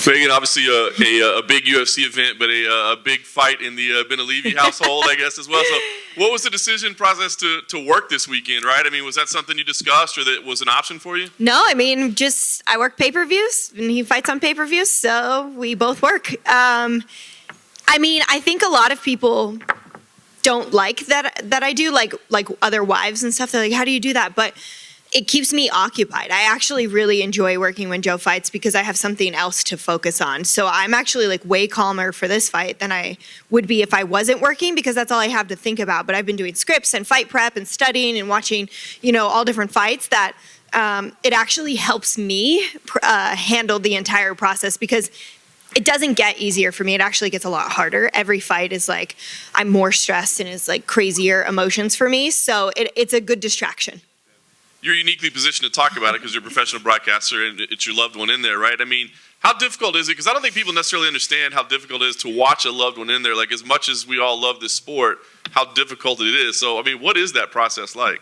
Megan, obviously a big UFC event, but a big fight in the Ben Olivi household, I guess, as well. So what was the decision process to work this weekend, right? I mean, was that something you discussed or that was an option for you? No, I mean, I work pay-per-views, and he fights on pay-per-views, so we both work. I mean, I think a lot of people don't like that I do, like other wives and stuff. They're like, how do you do that? But it keeps me occupied. I actually really enjoy working when Joe fights because I have something else to focus on. So I'm actually like way calmer for this fight than I would be if I wasn't working, because that's all I have to think about. But I've been doing scripts and fight prep and studying and watching, all different fights that it actually helps me handle the entire process, because it doesn't get easier for me. It actually gets a lot harder. Every fight is like, I'm more stressed and it's like crazier emotions for me. So it's a good distraction. You're uniquely positioned to talk about it because you're a professional broadcaster and it's your loved one in there, right? I mean, how difficult is it? Because I don't think people necessarily understand how difficult it is to watch a loved one in there. Like, as much as we all love this sport, how difficult it is. So, I mean, what is that process like?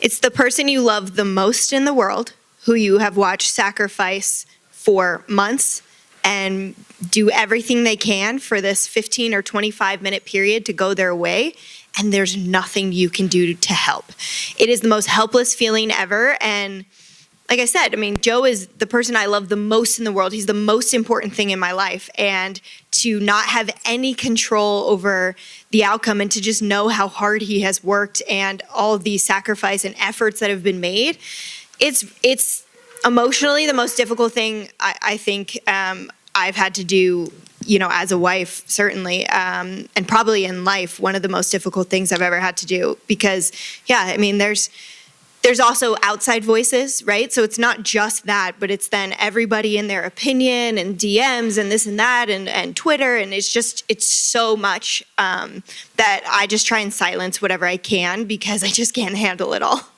It's the person you love the most in the world, who you have watched sacrifice for months and do everything they can for this 15 or 25-minute period to go their way, and there's nothing you can do to help. It is the most helpless feeling ever, and like I said, I mean, Joe is the person I love the most in the world. He's the most important thing in my life, and to not have any control over the outcome and to just know how hard he has worked and all of the sacrifice and efforts that have been made, it's emotionally the most difficult thing I think I've had to do, as a wife, certainly, and probably in life, one of the most difficult things I've ever had to do. Because, I mean, there's also outside voices, right? So it's not just that, but it's then everybody in their opinion and DMs and this and that and Twitter, and it's so much that I just try and silence whatever I can, because I just can't handle it all.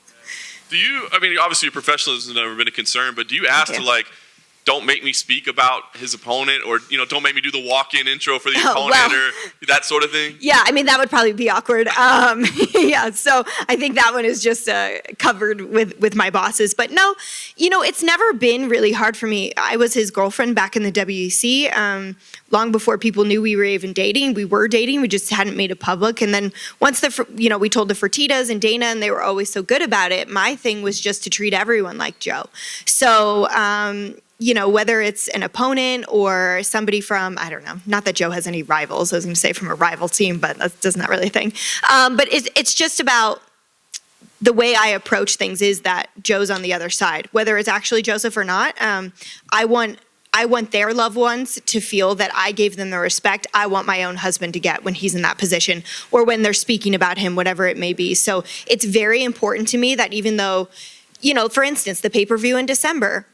Obviously your professionalism has never been a concern, but do you ask to, like, don't make me speak about his opponent, or, don't make me do the walk-in intro for the opponent, or that sort of thing? Yeah, I mean, that would probably be awkward. So I think that one is just covered with my bosses. But no, it's never been really hard for me. I was his girlfriend back in the WEC, long before people knew we were even dating. We were dating, we just hadn't made it public. And then once we told the Fertittas and Dana, and they were always so good about it, my thing was just to treat everyone like Joe. So, whether it's an opponent or somebody from, I don't know, not that Joe has any rivals, I was going to say from a rival team, but that's not really a thing. But it's just about the way I approach things is that Joe's on the other side. Whether it's actually Joseph or not, I want their loved ones to feel that I gave them the respect I want my own husband to get when he's in that position, or when they're speaking about him, whatever it may be. So it's very important to me that even though, for instance, the pay-per-view in December,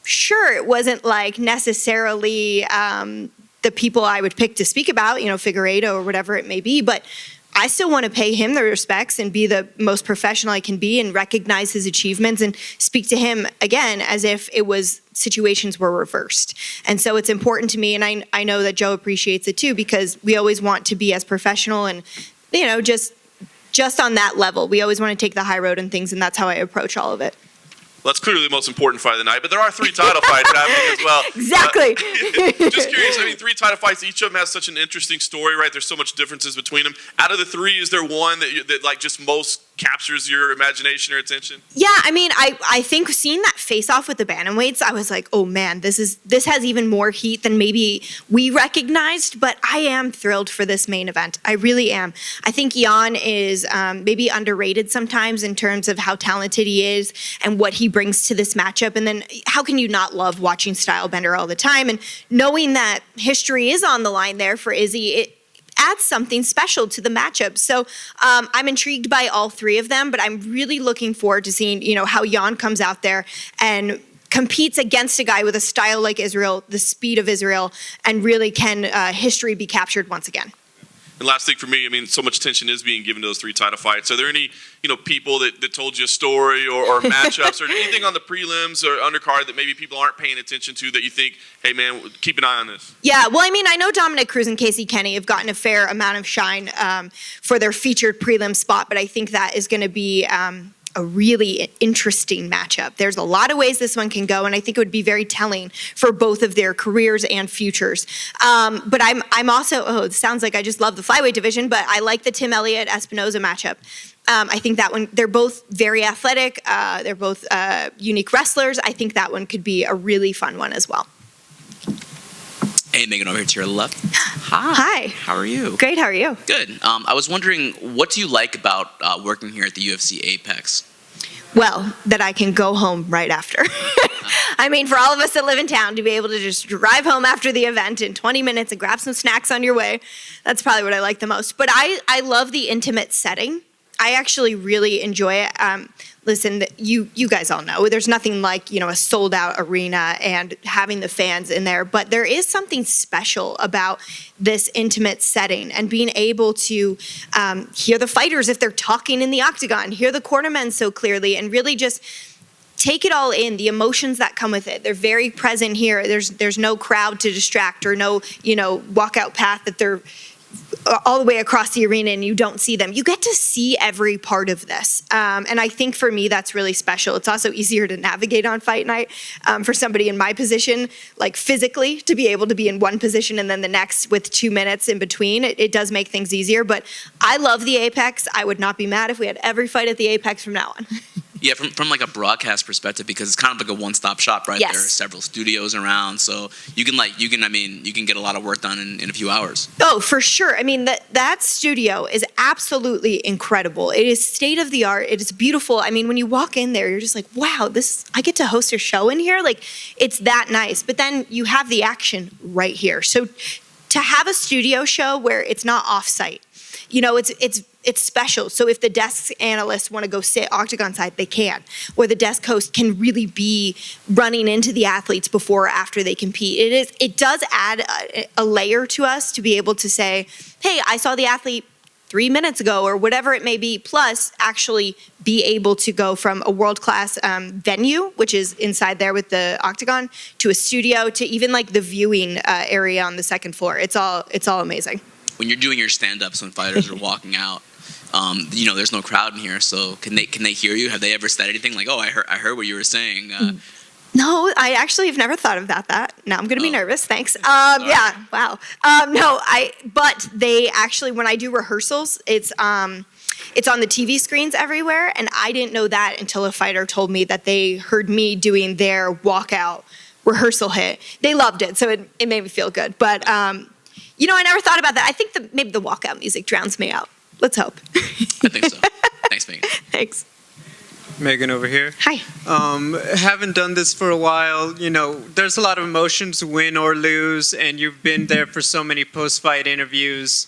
sure, it wasn't like necessarily the people I would pick to speak about, Figueiredo or whatever it may be, but I still want to pay him the respects and be the most professional I can be and recognize his achievements and speak to him again as if it was situations were reversed. And so it's important to me, and I know that Joe appreciates it too, because we always want to be as professional and, just on that level. We always want to take the high road and things, and that's how I approach all of it. Well, that's clearly the most important fight of the night, but there are 3 title fights happening as well. Exactly. Just curious, 3 title fights, each of them has such an interesting story, right? There's so much differences between them. Out of the 3, is there one that like just most captures your imagination or attention? Yeah, I think seeing that face-off with the bantamweights, I was like, oh man, this has even more heat than maybe we recognized, but I am thrilled for this main event. I really am. I think Jan is maybe underrated sometimes in terms of how talented he is and what he brings to this matchup. And then how can you not love watching Stylebender all the time? And knowing that history is on the line there for Izzy, it adds something special to the matchup. So I'm intrigued by all 3 of them, but I'm really looking forward to seeing, how Jan comes out there and competes against a guy with a style like Israel, the speed of Israel, and really can history be captured once again. And last thing for me, so much attention is being given to those 3 title fights. Are there any, people that told you a story or matchups or anything on the prelims or undercard that maybe people aren't paying attention to that you think, hey man, keep an eye on this? Yeah, well, I know Dominick Cruzs and Casey Kenny have gotten a fair amount of shine for their featured prelim spot, but I think that is going to be a a really interesting matchup. There's a lot of ways this one can go, and I think it would be very telling for both of their careers and futures. But I'm also, it sounds like I just love the flyweight division, but I like the Tim Elliott-Espinoza matchup. I think that one, they're both very athletic. They're both unique wrestlers. I think that one could be a really fun one as well. Hey, Megan, over here to your left. Hi. How are you? Great, how are you? Good. I was wondering, what do you like about working here at the UFC Apex? Well, that I can go home right after. I mean, for all of us that live in town, to be able to just drive home after the event in 20 minutes and grab some snacks on your way, that's probably what I like the most. But I love the intimate setting. I actually really enjoy it. Listen, you guys all know there's nothing like, a sold out arena and having the fans in there, but there is something special about this intimate setting and being able to hear the fighters if they're talking in the octagon, hear the cornermen so clearly, and really just take it all in, the emotions that come with it. They're very present here. There's no crowd to distract or no, walkout path that they're all the way across the arena and you don't see them. You get to see every part of this. And I think for me, that's really special. It's also easier to navigate on fight night for somebody in my position, like physically, to be able to be in one position and then the next with 2 minutes in between. It does make things easier, but I love the Apex. I would not be mad if we had every fight at the Apex from now on. Yeah, from like a broadcast perspective, because it's kind of like a one-stop shop, right? Yes. There are several studios around, so you can get a lot of work done in a few hours. Oh, for sure. I mean, that studio is absolutely incredible. It is state of the art. It is beautiful. I mean, when you walk in there, you're just like, wow, I get to host a show in here. Like, it's that nice. But then you have the action right here. So to have a studio show where it's not off-site, it's special. So if the desk analysts want to go sit octagon side, they can. Or the desk host can really be running into the athletes before or after they compete. It does add a layer to us to be able to say, hey, I saw the athlete 3 minutes ago or whatever it may be, plus actually be able to go from a world-class venue, which is inside there with the octagon, to a studio, to even like the viewing area on the second floor. It's all amazing. When you're doing your stand-ups, when fighters are walking out, there's no crowd in here, so can they hear you? Have they ever said anything like, "Oh, I heard what you were saying"? No, I actually have never thought about that. Now I'm going to be nervous. Thanks. Yeah. Wow. But they actually, when I do rehearsals, it's on the TV screens everywhere, and I didn't know that until a fighter told me that they heard me doing their walkout rehearsal hit. They loved it, so it made me feel good. But I never thought about that. I think maybe the walkout music drowns me out. Let's hope. I think so. Thanks, Megan. Thanks. Megan over here. Hi. Haven't done this for a while. There's a lot of emotions, win or lose, and you've been there for so many post-fight interviews,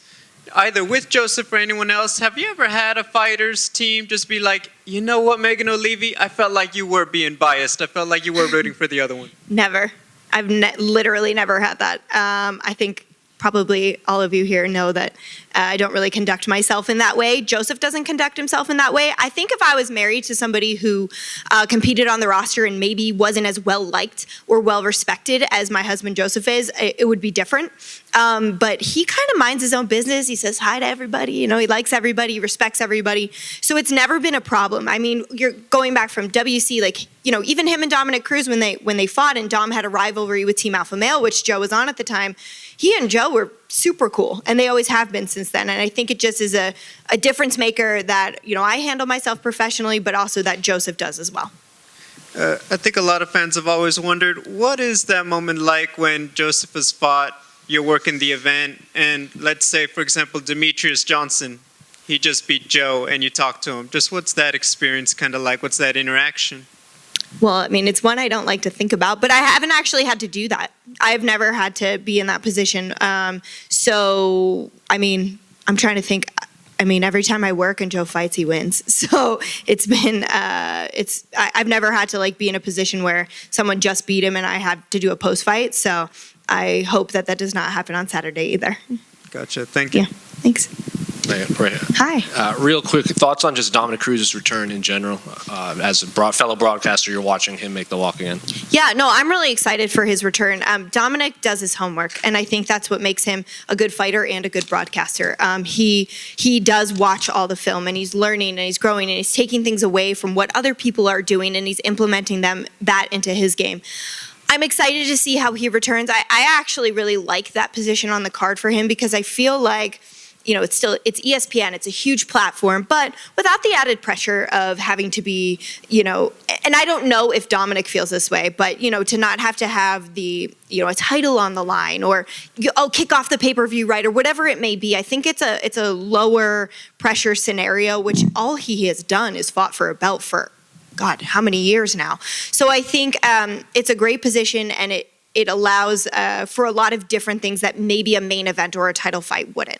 either with Joseph or anyone else. Have you ever had a fighter's team just be like, you know what, Megan Olivi, I felt like you were being biased. I felt like you were rooting for the other one. Never. I've literally never had that. I think probably all of you here know that I don't really conduct myself in that way. Joseph doesn't conduct himself in that way. I think if I was married to somebody who competed on the roster and maybe wasn't as well liked or well respected as my husband Joseph is, it would be different. But he kind of minds his own business. He says hi to everybody. He likes everybody, he respects everybody. So it's never been a problem. I mean, you're going back from WC, even him and Dominick Cruzs when they fought, and Dom had a rivalry with Team Alpha Male, which Joe was on at the time. He and Joe were super cool, and they always have been since then. And I think it just is a difference maker that, I handle myself professionally, but also that Joseph does as well. I think a lot of fans have always wondered, what is that moment like when Joseph has fought, you're working the event, and let's say, for example, Demetrius Johnson, he just beat Joe, and you talk to him. Just what's that experience kind of like? What's that interaction? Well, I mean, it's one I don't like to think about, but I haven't actually had to do that. I've never had to be in that position. So, I mean, I'm trying to think. I mean, every time I work and Joe fights, he wins. So it's been, I've never had to be in a position where someone just beat him and I had to do a post-fight. So I hope that does not happen on Saturday either. Gotcha. Thank you. Yeah, thanks. Megan. Right here. Hi. Real quick, thoughts on just Dominick Cruz's return in general? As a fellow broadcaster, you're watching him make the walk again. Yeah, no, I'm really excited for his return. Dominick does his homework, and I think that's what makes him a good fighter and a good broadcaster. He does watch all the film, and he's learning, and he's growing, and he's taking things away from what other people are doing, and he's implementing that into his game. I'm excited to see how he returns. I actually really like that position on the card for him because I feel like, it's ESPN, it's a huge platform, but without the added pressure of having to be, and I don't know if Dominick feels this way, but, to not have to have the, a title on the line or, kick off the pay-per-view, right, or whatever it may be. I think it's a lower pressure scenario, which all he has done is fought for a belt for, God, how many years now? So I think it's a great position, and it allows for a lot of different things that maybe a main event or a title fight wouldn't.